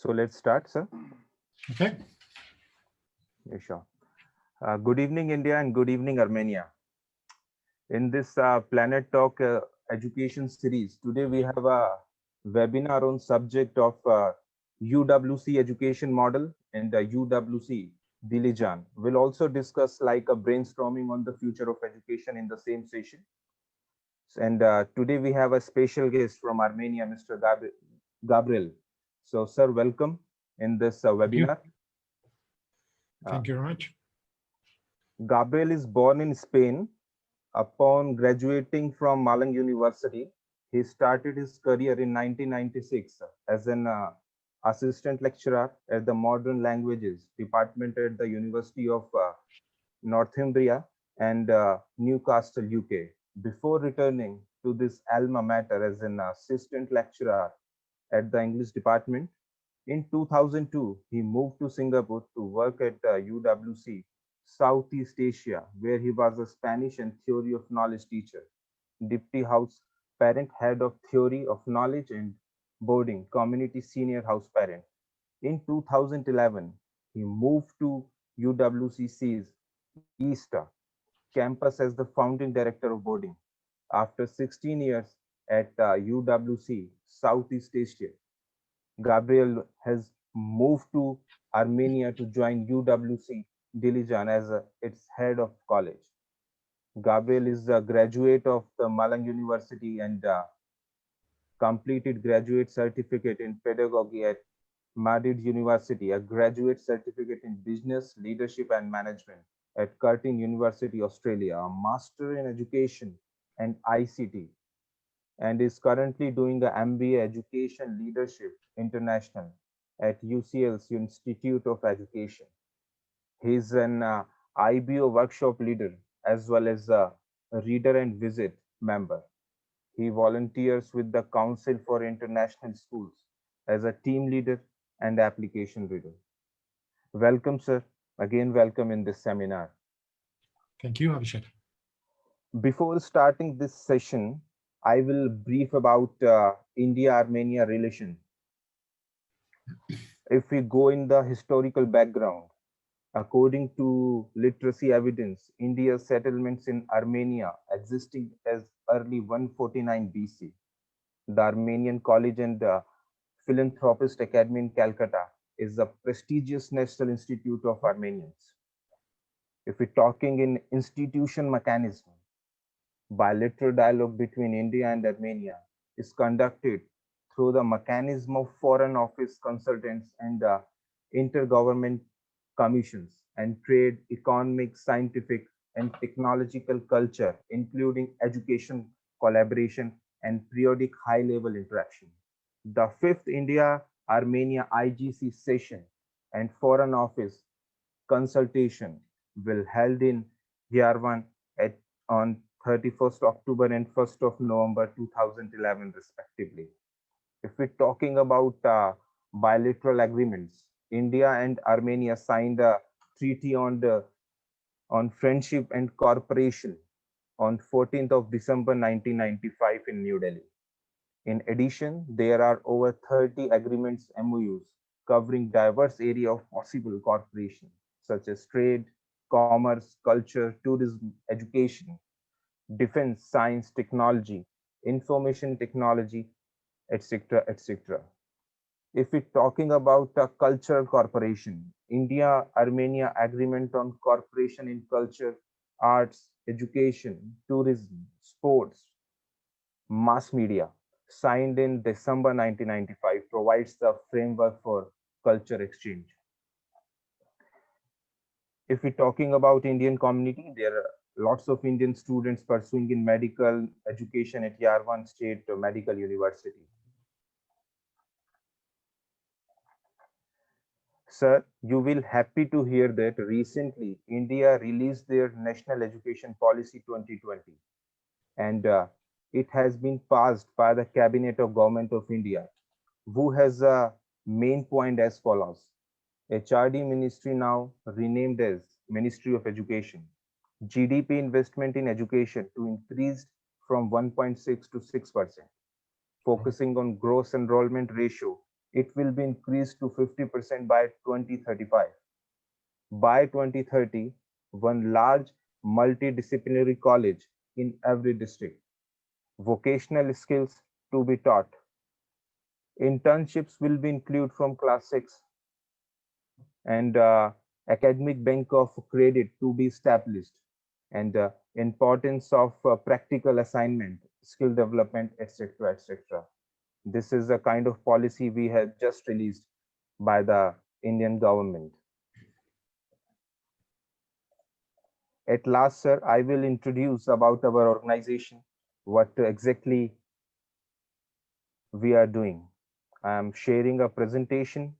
So let's start, sir. Okay. Yeah, sure. Good evening, India, and good evening, Armenia. In this Planet Talk education series, today we have a webinar on subject of UWC education model and UWC Dilijan. We'll also discuss like a brainstorming on the future of education in the same session. And today we have a special guest from Armenia, Mr. Gabriel. So, sir, welcome in this Thank you. webinar. Uh, Thank you very much. Gabriel is born in Spain. Upon graduating from Malang University, he started his career in 1996 as an assistant lecturer at the Modern Languages Department at the University of Northumbria and Newcastle, UK, before returning to this alma mater as an assistant lecturer at the English department. In 2002, he moved to Singapore to work at UWC Southeast Asia, where he was a Spanish and theory of knowledge teacher, deputy house parent, head of theory of knowledge and boarding, community senior house parent. In 2011, he moved to UWCC's East campus as the founding director of boarding. After 16 years at UWC Southeast Asia, Gabriel has moved to Armenia to join UWC Dilijan as its head of college. Gabriel is a graduate of the Malang University and completed graduate certificate in pedagogy at Madrid University, a graduate certificate in business, leadership and management at Curtin University, Australia, a master in education and ICT, and is currently doing the MBA Education Leadership International at UCL's Institute of Education. He is an IBO workshop leader as well as a reader and visit member. He volunteers with the Council for International Schools as a team leader and application reader. Welcome, sir. Again, welcome in this seminar. Thank you, Abhishek. Before starting this session, I will brief about India-Armenia relation. If we go in the historical background, according to literacy evidence, India's settlements in Armenia existing as early 149 BC. The Armenian College and Philanthropist Academy in Calcutta is a prestigious national institute of Armenians. If we're talking in institution mechanism, bilateral dialogue between India and Armenia is conducted through the mechanism of foreign office consultants and intergovernment commissions and trade, economic, scientific, and technological culture, including education, collaboration, and periodic high-level interaction. The fifth India-Armenia IGC session and Foreign Office consultation will held in Yerevan at on 31st October and 1st of November 2011 respectively. If we're talking about bilateral agreements, India and Armenia signed a treaty on friendship and cooperation on 14th of December 1995 in New Delhi. In addition, there are over 30 agreements MOUs covering diverse area of possible cooperation, such as trade, commerce, culture, tourism, education, defense, science, technology, information technology, etc., etc. If we're talking about a cultural cooperation, India-Armenia Agreement on Cooperation in Culture, Arts, Education, Tourism, Sports, Mass Media, signed in December 1995, provides the framework for culture exchange. If we're talking about Indian community, there are lots of Indian students pursuing in medical education at Yerevan State Medical University. Sir, you will happy to hear that recently India released their National Education Policy 2020 and it has been passed by the Cabinet of Government of India, who has a main point as follows. HRD Ministry now renamed as Ministry of Education. GDP investment in education to increase from 1.6 to 6%, focusing on gross enrollment ratio It will be increased to 50% by 2035. By 2030, one large multidisciplinary college in every district. Vocational skills to be taught. Internships will be included from class 6, and academic bank of credit to be established, and importance of practical assignment, skill development, etc., etc. This is a kind of policy we have just released by the Indian government. At last, sir, I will introduce about our organization, what exactly we are doing. I am sharing a presentation.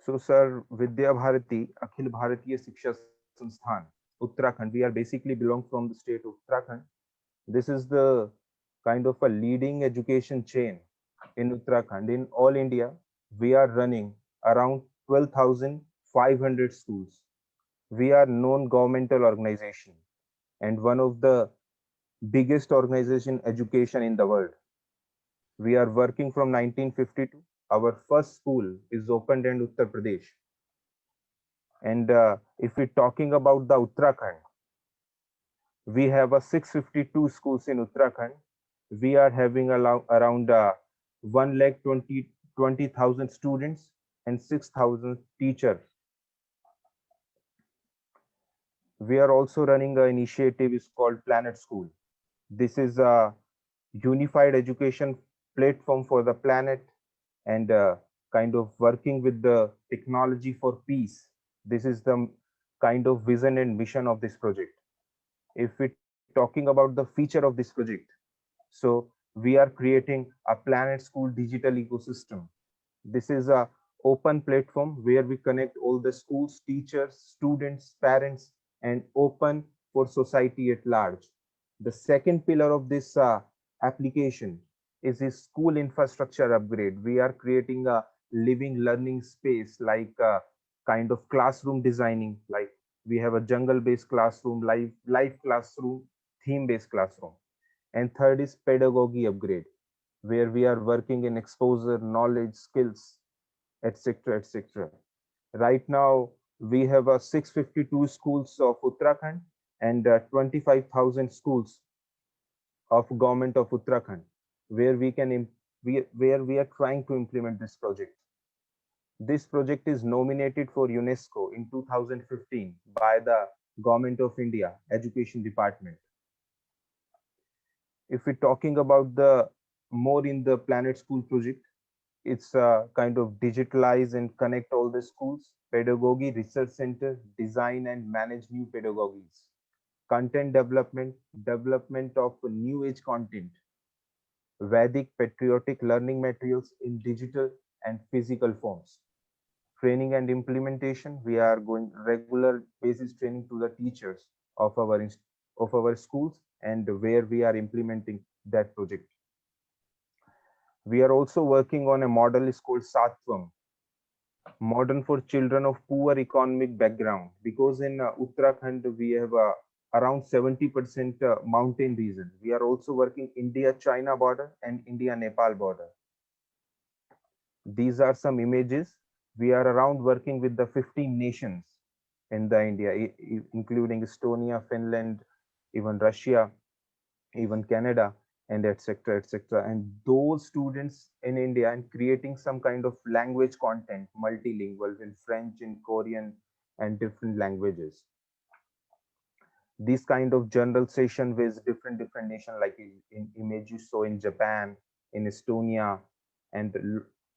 So, sir, Vidya Bharati, Akhil Bharatiya Shiksha Sansthan, Uttarakhand. We are basically belong from the state of Uttarakhand. This is the kind of a leading education chain in Uttarakhand. In all India, we are running around 12,500 schools. We are non-governmental organization and one of the biggest organization education in the world. We are working from 1952. Our first school is opened in Uttar Pradesh. And if we're talking about the Uttarakhand, we have a 652 schools in Uttarakhand. We are having around 1 lakh 20,000 students and 6,000 teachers. We are also running an initiative is called Planet School. This is a unified education platform for the planet, and kind of working with the technology for peace. This is the kind of vision and mission of this project. If we're talking about the feature of this project, so we are creating a Planet School digital ecosystem. This is a open platform where we connect all the schools, teachers, students, parents, and open for society at large. The second pillar of this application is a school infrastructure upgrade. We are creating a living learning space like kind of classroom designing, like we have a jungle based classroom, live classroom, theme based classroom. And third is pedagogy upgrade, where we are working in exposure, knowledge, skills, etc., etc. Right now, we have 652 schools of Uttarakhand and 25,000 schools of government of Uttarakhand, where where we are trying to implement this project. This project is nominated for UNESCO in 2015 by the Government of India Education Department. If we're talking about the more in the Planet School project, it's kind of digitalize and connect all the schools, pedagogy research center, design and manage new pedagogies, content development, development of new age content, Vedic patriotic learning materials in digital and physical forms. Training and implementation, we are going regular basis training to the teachers of our schools and where we are implementing that project. We are also working on a model is called Satvam, modern for children of poor economic background, because in Uttarakhand we have around 70% mountain region. We are also working India China border and India Nepal border. These are some images. We are around working with the 15 nations in the India, including Estonia, Finland, even Russia, even Canada, and etc. etc. And those students in India and creating some kind of language content, multilingual in French, in Korean, and different languages. This kind of general session with different nation, like in images, so in Japan, in Estonia, and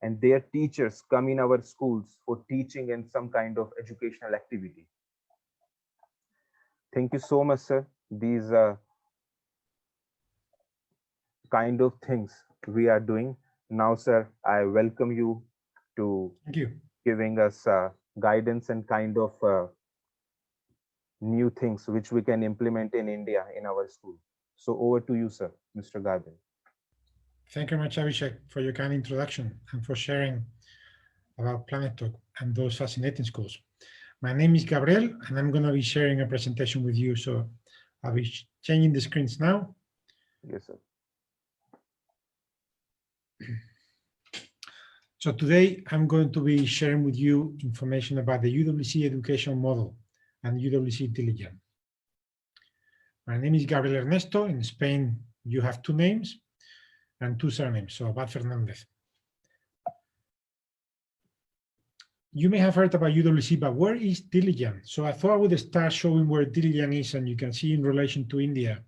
and their teachers come in our schools for teaching and some kind of educational activity. Thank you so much, sir. These kind of things we are doing now, sir. I welcome you to Thank you. giving us guidance and kind of new things which we can implement in India in our school. So over to you, sir, Mr. Garden. Thank you very much, Abhishek, for your kind introduction and for sharing about Planet Talk and those fascinating schools. My name is Gabriel, and I'm going to be sharing a presentation with you. So I'll be changing the screens now. Yes, sir. So today I'm going to be sharing with you information about the UWC education model and UWC Diligent. My name is Gabriel Ernesto. In Spain, you have two names and two surnames, so Abad Fernandez. You may have heard about UWC, but where is Diligent? So I thought I would start showing where Diligent is, and you can see in relation to India.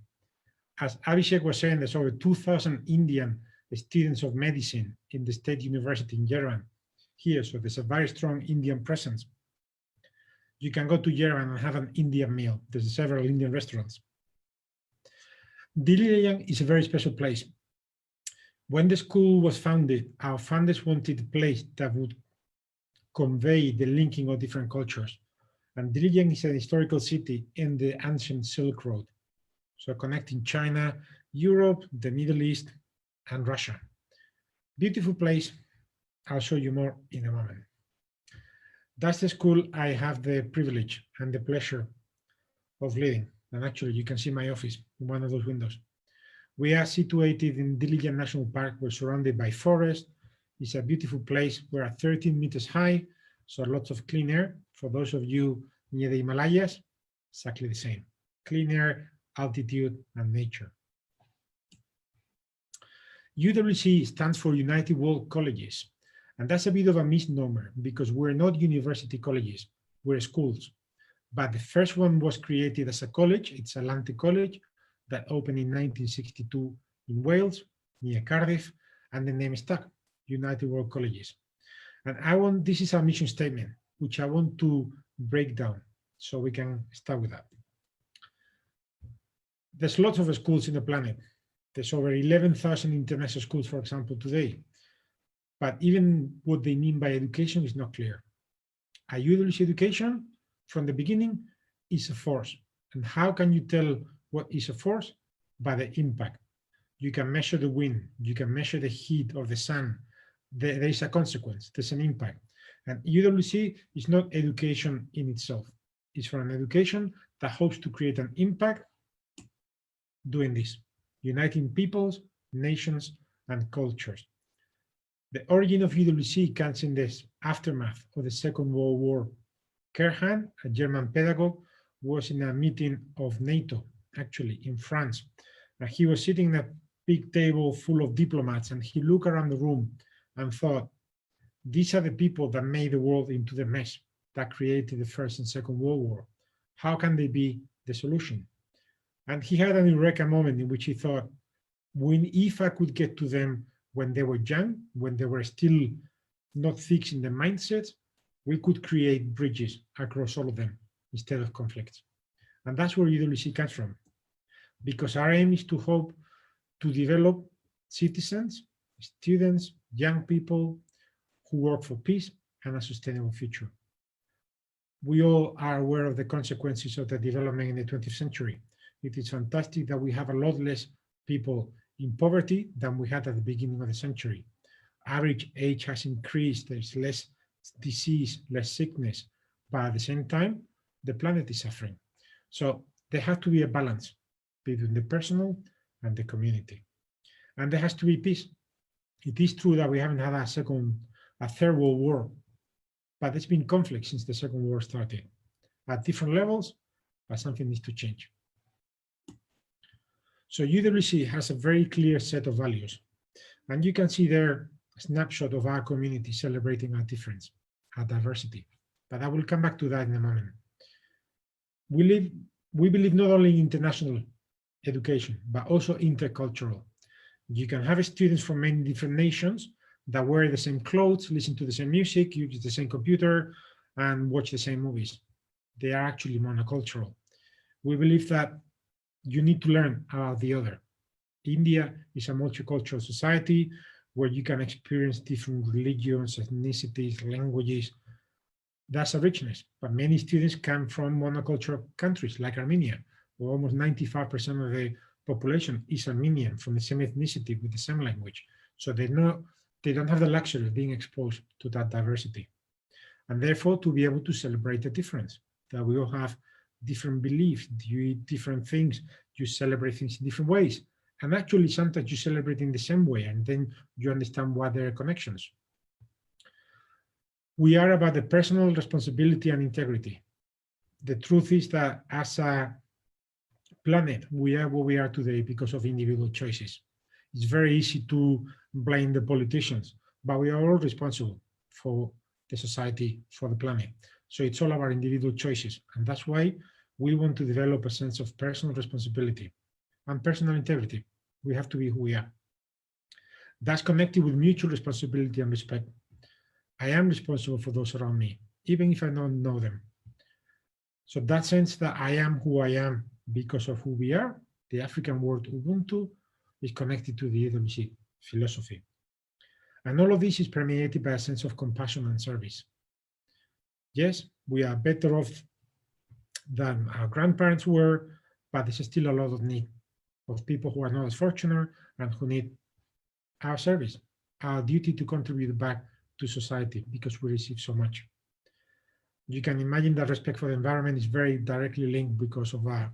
As Abhishek was saying, there's over 2,000 Indian students of medicine in the State University in Yerevan here, so there's a very strong Indian presence. You can go to Yerevan and have an Indian meal. There's several Indian restaurants. Diligent is a very special place. When the school was founded, our founders wanted a place that would convey the linking of different cultures. And Diligent is an historical city in the ancient Silk Road, so connecting China, Europe, the Middle East, and Russia. Beautiful place. I'll show you more in a moment. That's the school I have the privilege and the pleasure of leading. And actually, you can see my office in one of those windows. We are situated in Diligent National Park. We're surrounded by forest. It's a beautiful place. We're at 13 meters high, so lots of clean air. For those of you near the Himalayas, exactly the same. Clean air, altitude, and nature. UWC stands for United World Colleges, and that's a bit of a misnomer because we're not university colleges, we're schools. But the first one was created as a college. It's Atlantic College that opened in 1962 in Wales, near Cardiff, and the name stuck, United World Colleges. And this is our mission statement, which I want to break down so we can start with that. There's lots of schools in the planet. There's over 11,000 international schools, for example, today. But even what they mean by education is not clear. A UWC education, from the beginning, is a force. And how can you tell what is a force? By the impact. You can measure the wind. You can measure the heat of the sun. There is a consequence. There's an impact. And UWC is not education in itself. It's for an education that hopes to create an impact doing this, uniting peoples, nations, and cultures. The origin of UWC comes in this aftermath of the Second World War. Kerhan, a German pedagogue, was in a meeting of NATO, actually in France. And he was sitting at a big table full of diplomats, and he looked around the room and thought, these are the people that made the world into the mess that created the First and Second World War. How can they be the solution? And he had an eureka moment in which he thought, if I could get to them when they were young, when they were still not fixed in their mindsets, we could create bridges across all of them instead of conflicts. And that's where UWC comes from, because our aim is to hope to develop citizens, students, young people who work for peace and a sustainable future. We all are aware of the consequences of the development in the 20th century. It is fantastic that we have a lot less people in poverty than we had at the beginning of the century. Average age has increased, there's less disease, less sickness, but at the same time, the planet is suffering. So there has to be a balance between the personal and the community. And there has to be peace. It is true that we haven't had a third world war, but there's been conflict since the Second War started at different levels, but something needs to change. So UWC has a very clear set of values, and you can see there a snapshot of our community celebrating our difference, our diversity. But I will come back to that in a moment. We believe not only in international education, but also intercultural. You can have students from many different nations that wear the same clothes, listen to the same music, use the same computer, and watch the same movies. They are actually monocultural. We believe that you need to learn about the other. India is a multicultural society where you can experience different religions, ethnicities, languages. That's a richness, but many students come from monocultural countries like Armenia, where almost 95% of the population is Armenian, from the same ethnicity, with the same language. So they don't have the luxury of being exposed to that diversity. And therefore, to be able to celebrate the difference, that we all have different beliefs, you eat different things, you celebrate things in different ways. And actually, sometimes you celebrate in the same way, and then you understand what there are connections. We are about the personal responsibility and integrity. The truth is that as a planet, we are what we are today because of individual choices. It's very easy to blame the politicians, but we are all responsible for the society, for the planet. So it's all about individual choices. And that's why we want to develop a sense of personal responsibility and personal integrity. We have to be who we are. That's connected with mutual responsibility and respect. I am responsible for those around me, even if I don't know them. So that sense that I am who I am because of who we are, the African word Ubuntu is connected to the EWC philosophy. And all of this is permeated by a sense of compassion and service. Yes, we are better off than our grandparents were, but there's still a lot of need of people who are not as fortunate and who need our service, our duty to contribute back to society because we receive so much. You can imagine that respect for the environment is very directly linked because of our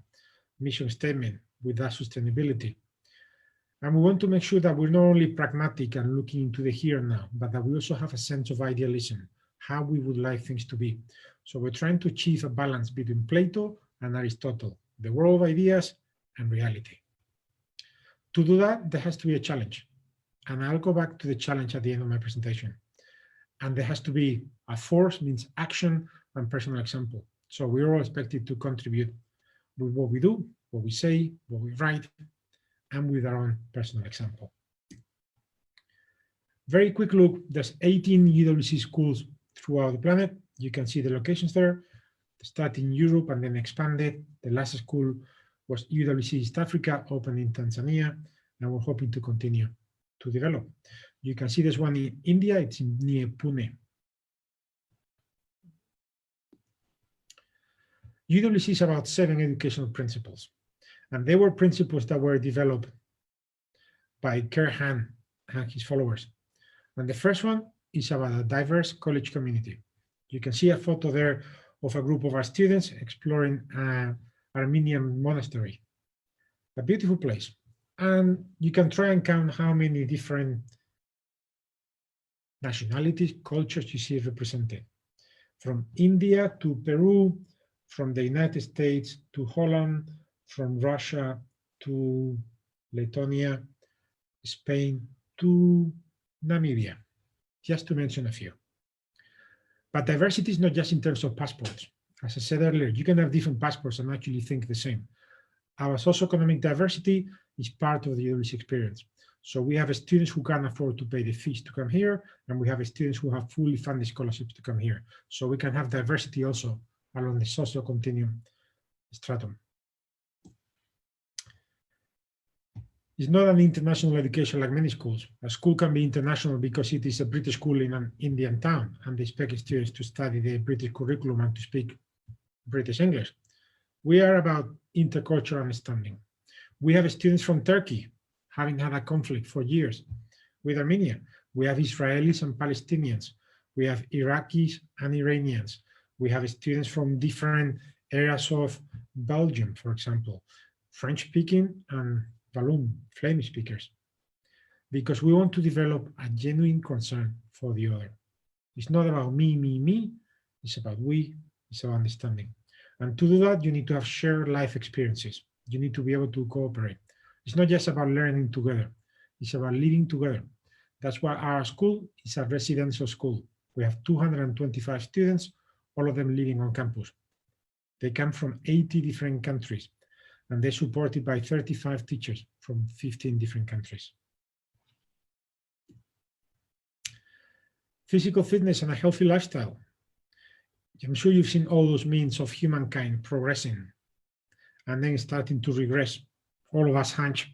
mission statement with that sustainability. And we want to make sure that we're not only pragmatic and looking into the here and now, but that we also have a sense of idealism, how we would like things to be. So we're trying to achieve a balance between Plato and Aristotle, the world of ideas and reality. To do that, there has to be a challenge. And I'll go back to the challenge at the end of my presentation. And there has to be a force, means action and personal example. So we're all expected to contribute with what we do, what we say, what we write, and with our own personal example. Very quick look, there's 18 UWC schools throughout the planet. You can see the locations there. They start in Europe and then expanded. The last school was UWC East Africa, opened in Tanzania, and we're hoping to continue to develop. You can see there's one in India, it's near Pune. UWC is about 7 educational principles, and they were principles that were developed by Kurt Hahn and his followers. And the first one is about a diverse college community. You can see a photo there of a group of our students exploring an Armenian monastery, a beautiful place. And you can try and count how many different nationalities, cultures you see represented. From India to Peru, from the United States to Holland, from Russia to Lithuania, Spain to Namibia, just to mention a few. But diversity is not just in terms of passports. As I said earlier, you can have different passports and actually think the same. Our socioeconomic diversity is part of the UWC experience. So we have students who can afford to pay the fees to come here, and we have students who have fully funded scholarships to come here. So we can have diversity also along the social continuum stratum. It's not an international education like many schools. A school can be international because it is a British school in an Indian town, and they expect students to study the British curriculum and to speak British English. We are about intercultural understanding. We have students from Turkey, having had a conflict for years with Armenia. We have Israelis and Palestinians. We have Iraqis and Iranians. We have students from different areas of Belgium, for example, French-speaking and Walloon, Flemish speakers, because we want to develop a genuine concern for the other. It's not about me, me, me. It's about we, it's about understanding. And to do that, you need to have shared life experiences. You need to be able to cooperate. It's not just about learning together. It's about living together. That's why our school is a residential school. We have 225 students, all of them living on campus. They come from 80 different countries, and they're supported by 35 teachers from 15 different countries. Physical fitness and a healthy lifestyle. I'm sure you've seen all those means of humankind progressing and then starting to regress. All of us hunch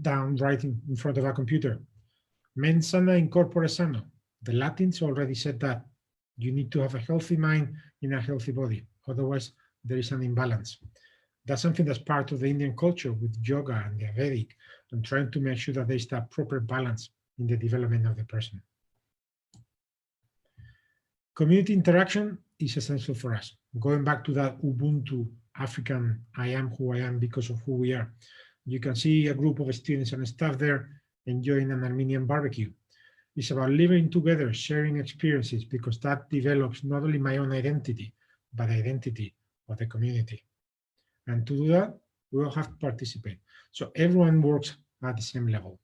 down right in front of our computer. Mens sana in corpore sano. The Latins already said that you need to have a healthy mind in a healthy body. Otherwise, there is an imbalance. That's something that's part of the Indian culture with yoga and the Vedic, and trying to make sure that there's that proper balance in the development of the person. Community interaction is essential for us. Going back to that Ubuntu African, I am who I am because of who we are. You can see a group of students and staff there enjoying an Armenian barbecue. It's about living together, sharing experiences, because that develops not only my own identity, but the identity of the community. And to do that, we all have to participate. So everyone works at the same level.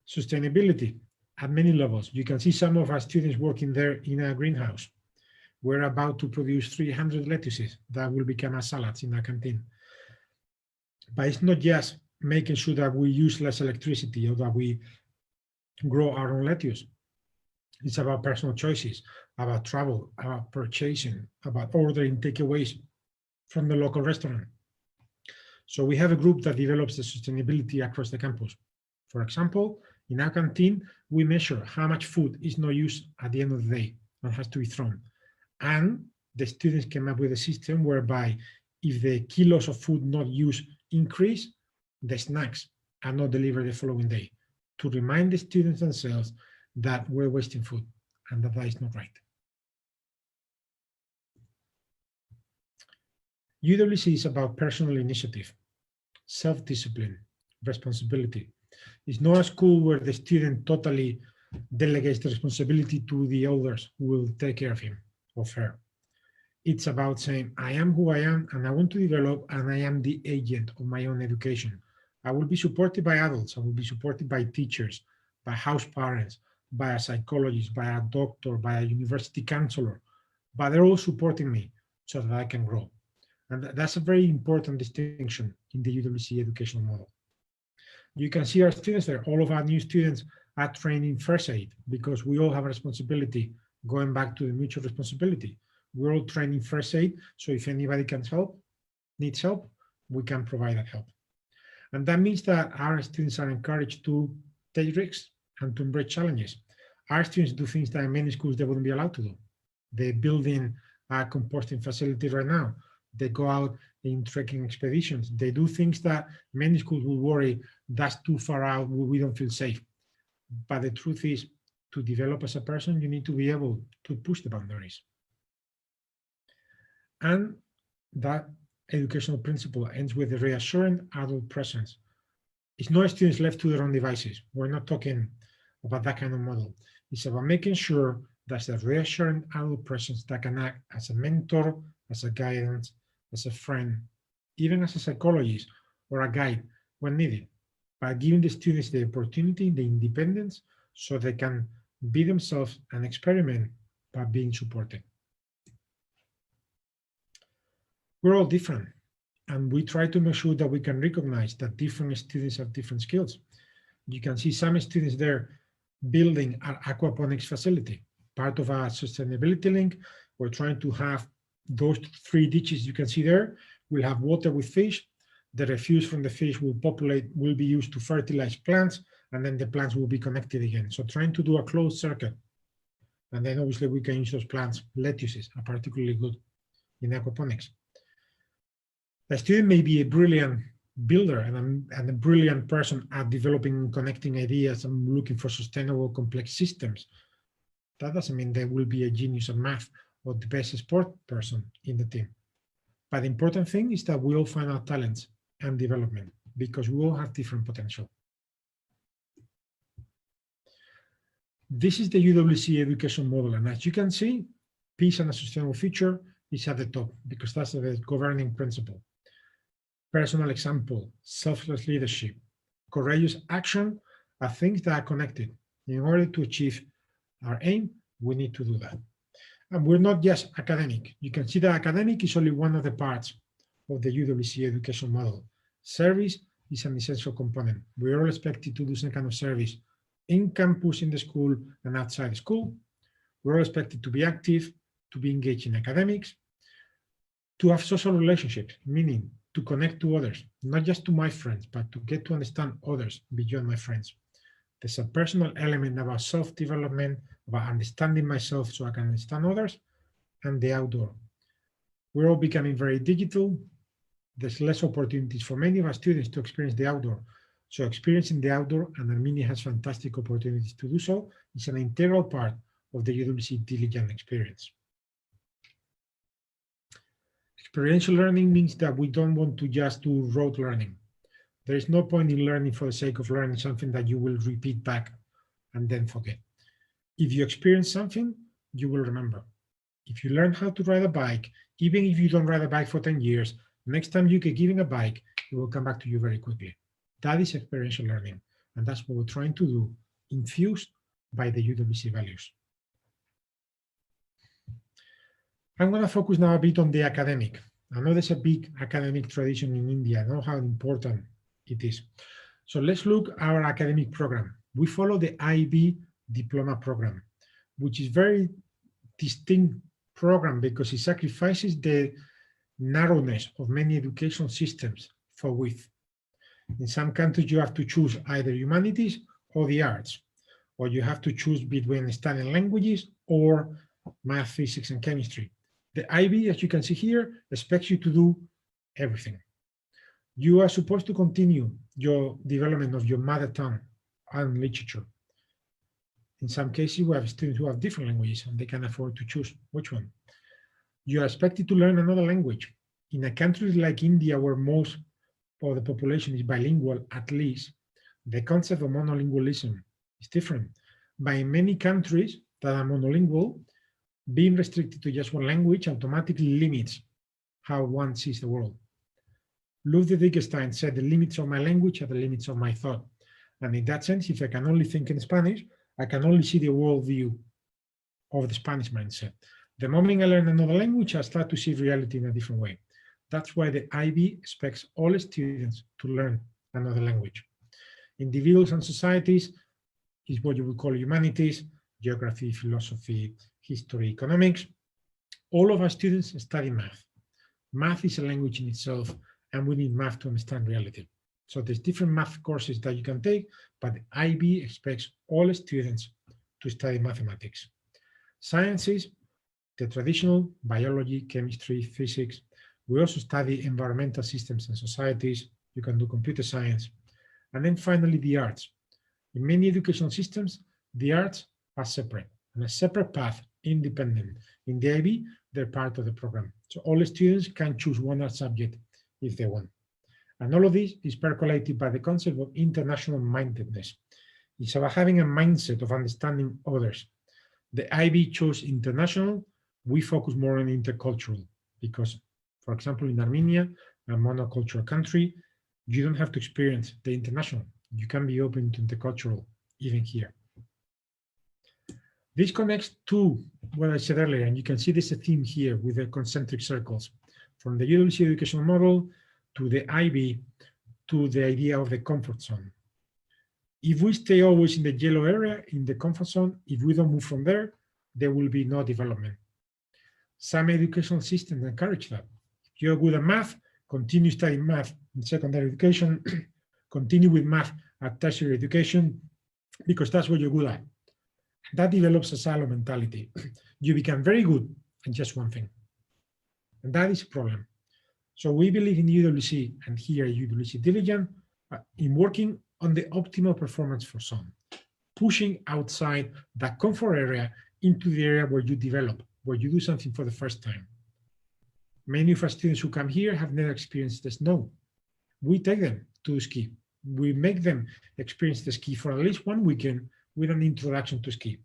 Sustainability at many levels. You can see some of our students working there in a greenhouse. We're about to produce 300 lettuces that will become as salads in our canteen. But it's not just making sure that we use less electricity or that we grow our own lettuce. It's about personal choices, about travel, about purchasing, about ordering takeaways from the local restaurant. So we have a group that develops the sustainability across the campus. For example, in our canteen, we measure how much food is not used at the end of the day and has to be thrown. And the students came up with a system whereby if the kilos of food not used increase, the snacks are not delivered the following day, to remind the students themselves that we're wasting food and that is not right. UWC is about personal initiative, self-discipline, responsibility. It's not a school where the student totally delegates the responsibility to the elders who will take care of him or her. It's about saying, I am who I am and I want to develop, and I am the agent of my own education. I will be supported by adults, I will be supported by teachers, by house parents, by a psychologist, by a doctor, by a university counselor, but they're all supporting me so that I can grow. And that's a very important distinction in the UWC educational model. You can see our students there. All of our new students are trained in first aid because we all have a responsibility, going back to the mutual responsibility. We're all trained in first aid, so if anybody needs help, we can provide that help. And that means that our students are encouraged to take risks and to embrace challenges. Our students do things that in many schools they wouldn't be allowed to do. They're building a composting facility right now. They go out in trekking expeditions. They do things that many schools will worry, that's too far out, we don't feel safe. But the truth is, to develop as a person, you need to be able to push the boundaries. And that educational principle ends with the reassuring adult presence. It's not students left to their own devices. We're not talking about that kind of model. It's about making sure that's a reassuring adult presence that can act as a mentor, as a guidance, as a friend, even as a psychologist or a guide when needed, by giving the students the opportunity, the independence, so they can be themselves and experiment by being supported. We're all different, and we try to make sure that we can recognize that different students have different skills. You can see some students there building an aquaponics facility. Part of our sustainability link, we're trying to have those 3 ditches you can see there. We'll have water with fish. The refuse from the fish will be used to fertilize plants, and then the plants will be connected again. So trying to do a closed circuit. And then obviously we can use those plants. Lettuces are particularly good in aquaponics. The student may be a brilliant builder and a brilliant person at developing and connecting ideas and looking for sustainable complex systems. That doesn't mean they will be a genius at math or the best sport person in the team. But the important thing is that we all find our talents and development, because we all have different potential. This is the UWC education model, and as you can see, peace and a sustainable future is at the top, because that's the governing principle. Personal example, selfless leadership, courageous action are things that are connected. In order to achieve our aim, we need to do that. And we're not just academic. You can see that academic is only one of the parts of the UWC education model. Service is an essential component. We're all expected to do some kind of service in campus, in the school, and outside the school. We're all expected to be active, to be engaged in academics, to have social relationships, meaning to connect to others, not just to my friends, but to get to understand others beyond my friends. There's a personal element about self-development, about understanding myself so I can understand others, and the outdoor. We're all becoming very digital. There's less opportunities for many of our students to experience the outdoor. So experiencing the outdoor, and Armenia has fantastic opportunities to do so, is an integral part of the UWC Diligent experience. Experiential learning means that we don't want to just do rote learning. There is no point in learning for the sake of learning something that you will repeat back and then forget. If you experience something, you will remember. If you learn how to ride a bike, even if you don't ride a bike for 10 years, next time you get given a bike, it will come back to you very quickly. That is experiential learning, and that's what we're trying to do, infused by the UWC values. I'm going to focus now a bit on the academic. I know there's a big academic tradition in India. I know how important it is. So let's look at our academic program. We follow the IB diploma program, which is very distinct program because it sacrifices the narrowness of many educational systems for width. In some countries, you have to choose either humanities or the arts, or you have to choose between studying languages or math, physics, and chemistry. The IB, as you can see here, expects you to do everything. You are supposed to continue your development of your mother tongue and literature. In some cases, we have students who have different languages and they can afford to choose which one. You are expected to learn another language. In a country like India, where most of the population is bilingual, at least, the concept of monolingualism is different. But in many countries that are monolingual, being restricted to just one language automatically limits how one sees the world. Ludwig Wittgenstein said, the limits of my language are the limits of my thought. And in that sense, if I can only think in Spanish, I can only see the worldview of the Spanish mindset. The moment I learn another language, I start to see reality in a different way. That's why the IB expects all students to learn another language. Individuals and societies is what you would call humanities, geography, philosophy, history, economics. All of our students study math. Math is a language in itself, and we need math to understand reality. So there's different math courses that you can take, but the IB expects all students to study mathematics. Sciences, the traditional biology, chemistry, physics. We also study environmental systems and societies. You can do computer science. And then finally, the arts. In many educational systems, the arts are separate, and a separate path, independent. In the IB, they're part of the program. So all the students can choose one art subject if they want. And all of this is percolated by the concept of international mindedness. It's about having a mindset of understanding others. The IB chose international. We focus more on intercultural because, for example, in Armenia, a monocultural country, you don't have to experience the international. You can be open to intercultural even here. This connects to what I said earlier, and you can see there's a theme here with the concentric circles, from the UWC educational model to the IB to the idea of the comfort zone. If we stay always in the yellow area, in the comfort zone, if we don't move from there, there will be no development. Some educational systems encourage that. If you're good at math, continue studying math in secondary education, continue with math at tertiary education, because that's what you're good at. That develops a silo mentality. You become very good at just one thing. And that is a problem. So we believe in UWC, and here at UWC Diligent, in working on the optimal performance for some, pushing outside that comfort area into the area where you develop, where you do something for the first time. Many of our students who come here have never experienced the snow. We take them to ski. We make them experience the ski for at least one weekend with an introduction to ski.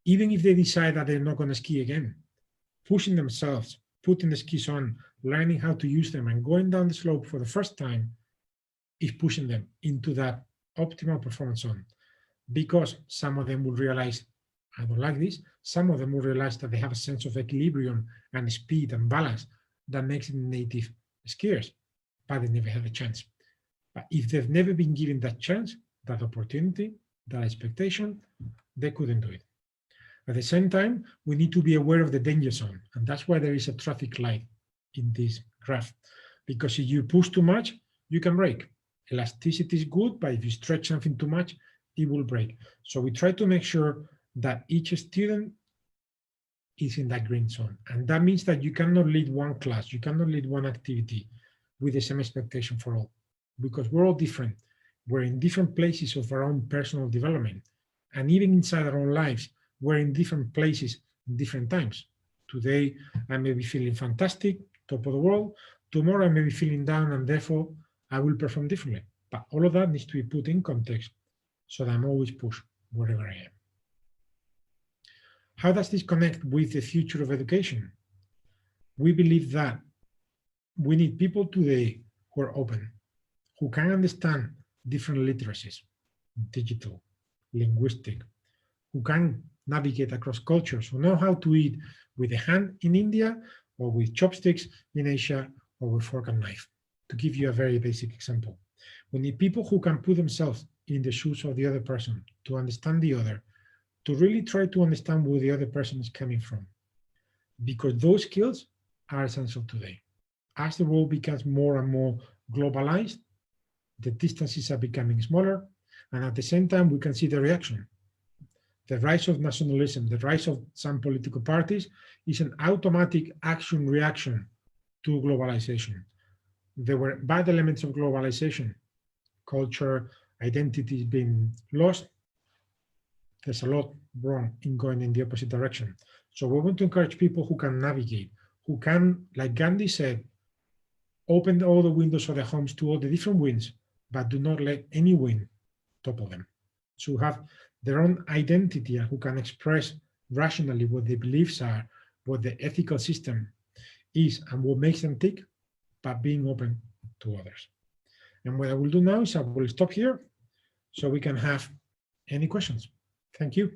Even if they decide that they're not going to ski again, pushing themselves, putting the skis on, learning how to use them, and going down the slope for the first time is pushing them into that optimal performance zone. Because some of them will realize, I don't like this. Some of them will realize that they have a sense of equilibrium and speed and balance that makes them native skiers, but they never had a chance. But if they've never been given that chance, that opportunity, that expectation, they couldn't do it. At the same time, we need to be aware of the danger zone. And that's why there is a traffic light in this graph. Because if you push too much, you can break. Elasticity is good, but if you stretch something too much, it will break. So we try to make sure that each student is in that green zone. And that means that you cannot lead one class, you cannot lead one activity with the same expectation for all, because we're all different. We're in different places of our own personal development. And even inside our own lives, we're in different places, different times. Today, I may be feeling fantastic, top of the world. Tomorrow, I may be feeling down, and therefore, I will perform differently. But all of that needs to be put in context so that I'm always pushed wherever I am. How does this connect with the future of education? We believe that we need people today who are open, who can understand different literacies, digital, linguistic, who can navigate across cultures, who know how to eat with a hand in India or with chopsticks in Asia or with fork and knife, to give you a very basic example. We need people who can put themselves in the shoes of the other person, to understand the other, to really try to understand where the other person is coming from, because those skills are essential today. As the world becomes more and more globalized, the distances are becoming smaller, and at the same time, we can see the reaction. The rise of nationalism, the rise of some political parties is an automatic action-reaction to globalization. There were bad elements of globalization, culture, identities being lost. There's a lot wrong in going in the opposite direction. So we want to encourage people who can navigate, who can, like Gandhi said, open all the windows of their homes to all the different winds, but do not let any wind topple them. So have their own identity and who can express rationally what their beliefs are, what the ethical system is, and what makes them tick, but being open to others. And what I will do now is I will stop here so we can have any questions. Thank you.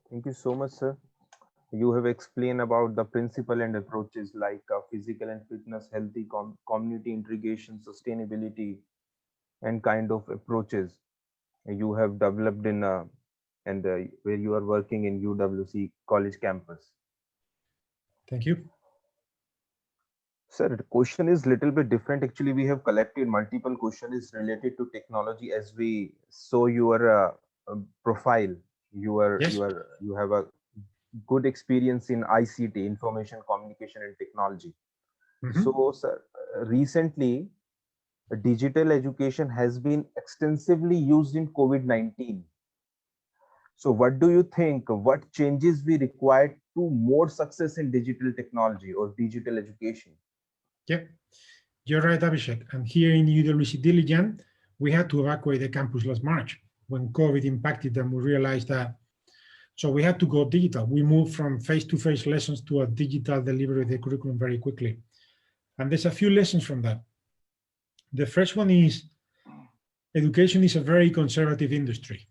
Thank you so much, sir. You have explained about the principle and approaches like physical and fitness, healthy community integration, sustainability, and kind of approaches you have developed in where you are working in UWC college campus. Thank you. Sir, the question is little bit different. Actually, we have collected multiple questions related to technology as we saw your profile. Yes. You have a good experience in ICT, information communication and technology. So, sir, recently, digital education has been extensively used in COVID-19. So what do you think? What changes we require to more success in digital technology or digital education? Yeah, you're right, Abhishek. And here in UWC Dilijan, we had to evacuate the campus last March when COVID impacted them. We realized that, so we had to go digital. We moved from face-to-face lessons to a digital delivery of the curriculum very quickly. And there's a few lessons from that. The first one is education is a very conservative industry.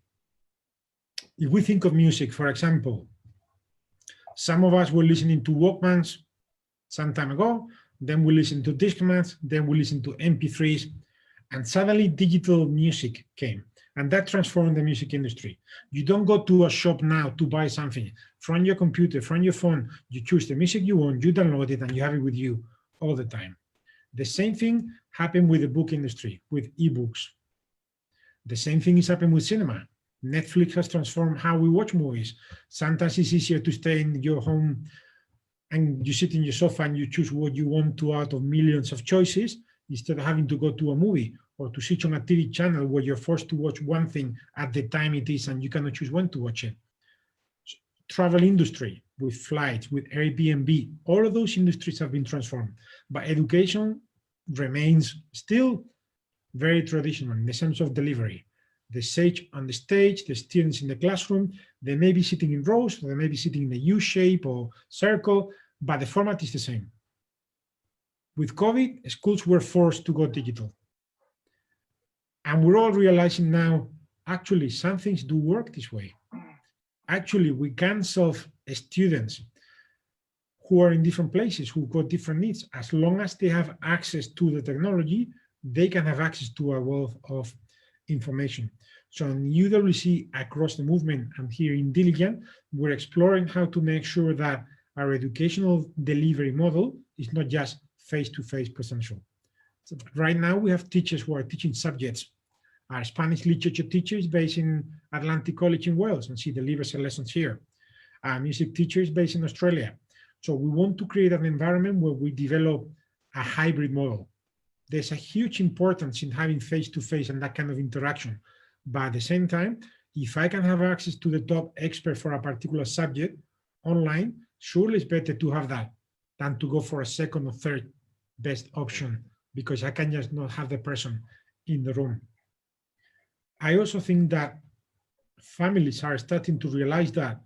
If we think of music, for example, some of us were listening to Walkmans some time ago, then we listened to Discmans, then we listened to MP3s, and suddenly digital music came. And that transformed the music industry. You don't go to a shop now to buy something. From your computer, from your phone, you choose the music you want, you download it, and you have it with you all the time. The same thing happened with the book industry, with ebooks. The same thing is happening with cinema. Netflix has transformed how we watch movies. Sometimes it's easier to stay in your home and you sit in your sofa and you choose what you want to out of millions of choices, instead of having to go to a movie or to switch on a TV channel where you're forced to watch one thing at the time it is and you cannot choose when to watch it. Travel industry, with flights, with Airbnb, all of those industries have been transformed. But education remains still very traditional in the sense of delivery. The sage on the stage, the students in the classroom, they may be sitting in rows, or they may be sitting in a U shape or circle, but the format is the same. With COVID, schools were forced to go digital. And we're all realizing now, actually, some things do work this way. Actually, we can solve students who are in different places, who got different needs. As long as they have access to the technology, they can have access to a wealth of information. So in UWC, across the movement, and here in Dilijan, we're exploring how to make sure that our educational delivery model is not just face-to-face presential. So right now, we have teachers who are teaching subjects. Our Spanish literature teacher is based in Atlantic College in Wales, and she delivers her lessons here. a music teacher is based in Australia. So we want to create an environment where we develop a hybrid model. There's a huge importance in having face-to-face and that kind of interaction. But at the same time, if I can have access to the top expert for a particular subject online, surely it's better to have that than to go for a second or third best option, because I can just not have the person in the room. I also think that families are starting to realize that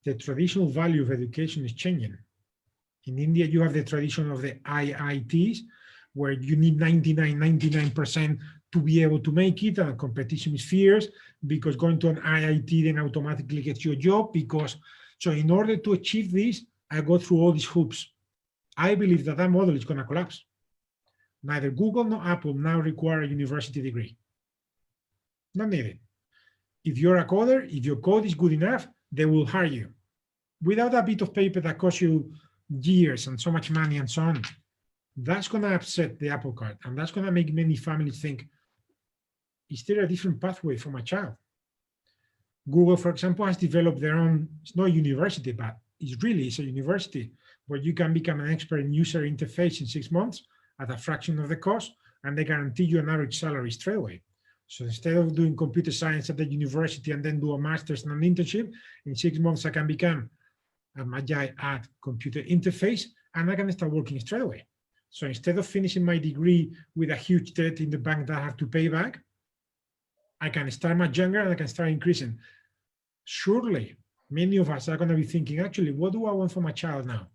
the traditional value of education is changing. In India, you have the tradition of the IITs, where you need 99% to be able to make it, and competition is fierce, because going to an IIT then automatically gets you a job. So in order to achieve this, I go through all these hoops. I believe that that model is going to collapse. Neither Google nor Apple now require a university degree. Not needed. If you're a coder, if your code is good enough, they will hire you. Without a bit of paper that costs you years and so much money and so on, that's going to upset the apple cart. And that's going to make many families think, is there a different pathway for my child? Google, for example, has developed their own, it's not a university, but it's a university where you can become an expert in user interface in 6 months at a fraction of the cost, and they guarantee you an average salary straight away. So instead of doing computer science at the university and then do a master's and an internship, in 6 months I can become a magi at computer interface, and I can start working straight away. So instead of finishing my degree with a huge debt in the bank that I have to pay back, I can start much younger and I can start increasing. Surely, many of us are going to be thinking, actually, what do I want for my child now,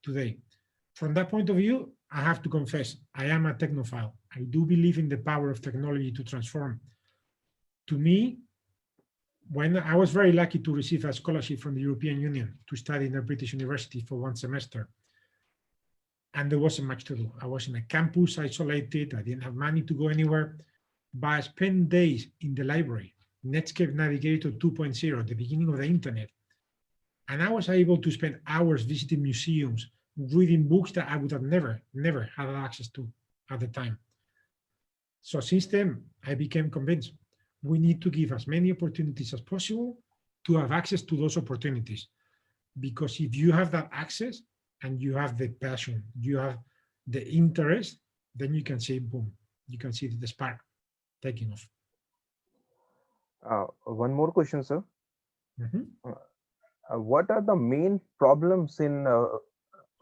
today? From that point of view, I have to confess, I am a technophile. I do believe in the power of technology to transform. To me, when I was very lucky to receive a scholarship from the European Union to study in a British university for 1 semester, and there wasn't much to do. I was in a campus, isolated, I didn't have money to go anywhere, but I spent days in the library, Netscape Navigator 2.0, the beginning of the internet. And I was able to spend hours visiting museums, reading books that I would have never had access to at the time. So since then, I became convinced we need to give as many opportunities as possible to have access to those opportunities. Because if you have that access and you have the passion, you have the interest, then you can see, boom, you can see the spark taking off. One more question, sir. Mm-hmm. What are the main problems in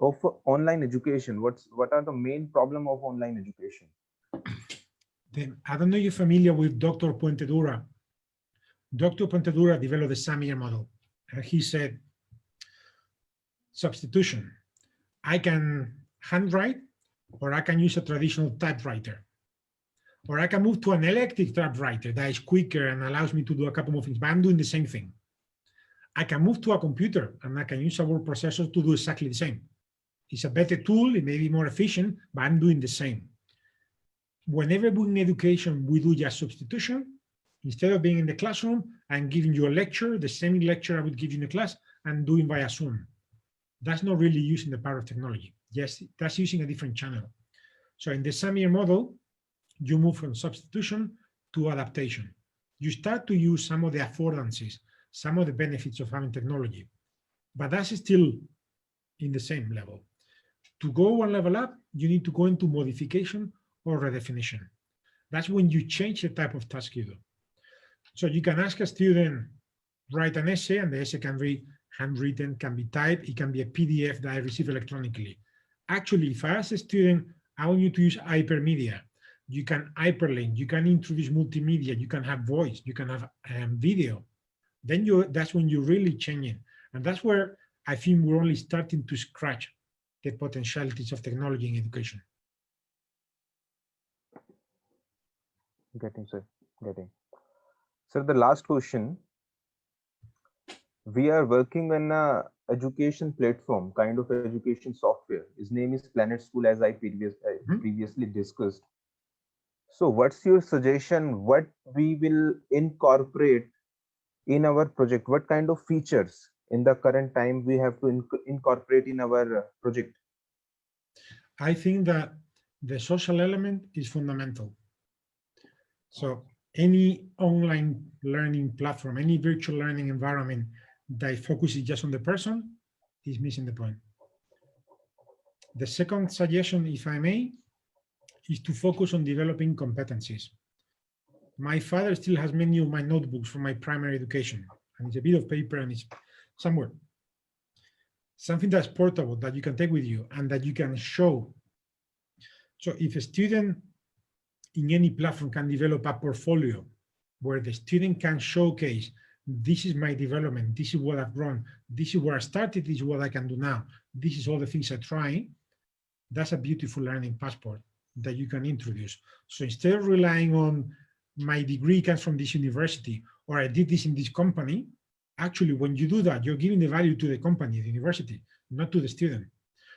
of online education? What are the main problem of online education? Then, I don't know if you're familiar with Dr. Puente Dura. Dr. Puente Dura developed the Samir model. He said, substitution. I can handwrite, or I can use a traditional typewriter. Or I can move to an electric typewriter that is quicker and allows me to do a couple more things, but I'm doing the same thing. I can move to a computer and I can use a word processor to do exactly the same. It's a better tool, it may be more efficient, but I'm doing the same. Whenever we in education, we do just substitution. Instead of being in the classroom, I'm giving you a lecture, the same lecture I would give you in a class, and doing via Zoom. That's not really using the power of technology. Yes, that's using a different channel. So in the Samir model, you move from substitution to adaptation. You start to use some of the affordances, some of the benefits of having technology, but that's still in the same level. To go one level up, you need to go into modification or redefinition. That's when you change the type of task you do. So you can ask a student, write an essay, and the essay can be handwritten, can be typed, it can be a PDF that I receive electronically. Actually, if I ask a student, I want you to use hypermedia, you can hyperlink, you can introduce multimedia, you can have voice, you can have video. Then that's when you're really changing. And that's where I think we're only starting to scratch the potentialities of technology in education. Getting, sir. Getting. Sir, the last question. We are working on a education platform, kind of education software. His name is Planet School, as I previously discussed. So what's your suggestion? What we will incorporate in our project? What kind of features in the current time we have to incorporate in our project? I think that the social element is fundamental. So any online learning platform, any virtual learning environment that focuses just on the person is missing the point. The second suggestion, if I may, is to focus on developing competencies. My father still has many of my notebooks from my primary education, and it's a bit of paper and it's somewhere. Something that's portable that you can take with you and that you can show. So if a student in any platform can develop a portfolio where the student can showcase, this is my development, this is what I've run, this is where I started, this is what I can do now, this is all the things I'm trying, that's a beautiful learning passport that you can introduce. So instead of relying on my degree comes from this university, or I did this in this company, actually, when you do that, you're giving the value to the company, the university, not to the student.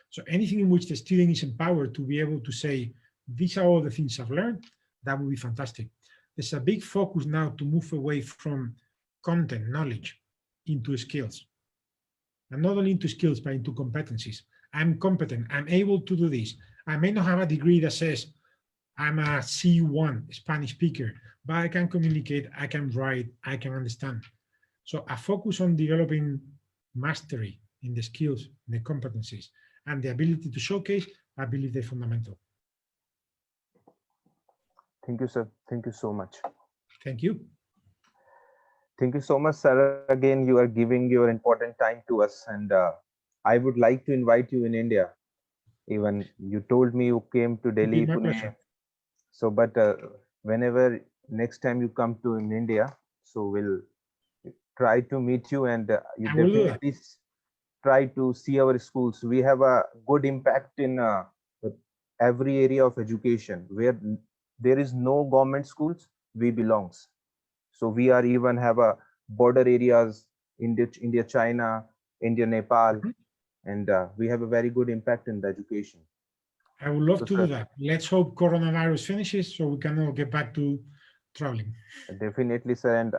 So anything in which the student is empowered to be able to say, these are all the things I've learned, that would be fantastic. There's a big focus now to move away from content, knowledge, into skills. And not only into skills, but into competencies. I'm competent, I'm able to do this. I may not have a degree that says I'm a C1 Spanish speaker, but I can communicate, I can write, I can understand. So a focus on developing mastery in the skills, the competencies, and the ability to showcase, I believe they're fundamental. Thank you, sir. Thank you so much. Thank you. Thank you so much, sir. Again, you are giving your important time to us, and I would like to invite you in India. Even you told me you came to Delhi, My Pune. pleasure. So, but whenever next time you come to in India, so we'll try to meet you, and you I will do that. definitely try to see our schools. We have a good impact in every area of education. Where there is no government schools, we belongs. So we are even have a border areas, India, China, India, Nepal, and we have a very good impact in the education. I would love So, to sir, do that. Let's hope coronavirus finishes so we can all get back to traveling. definitely, sir. And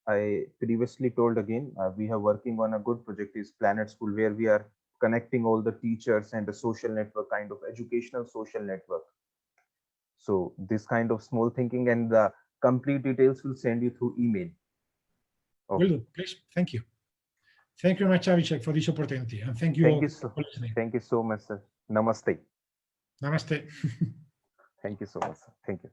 I previously told again, we are working on a good project is Planet School, where we are connecting all the teachers and the social network, kind of educational social network. So this kind of small thinking, and the complete details will send you through email. Will do, please. Thank you. Thank you very much, Abhishek, for this opportunity. And thank you Thank all you so, for listening. thank you so much, sir. Namaste. Namaste. Thank you so much, sir. Thank you.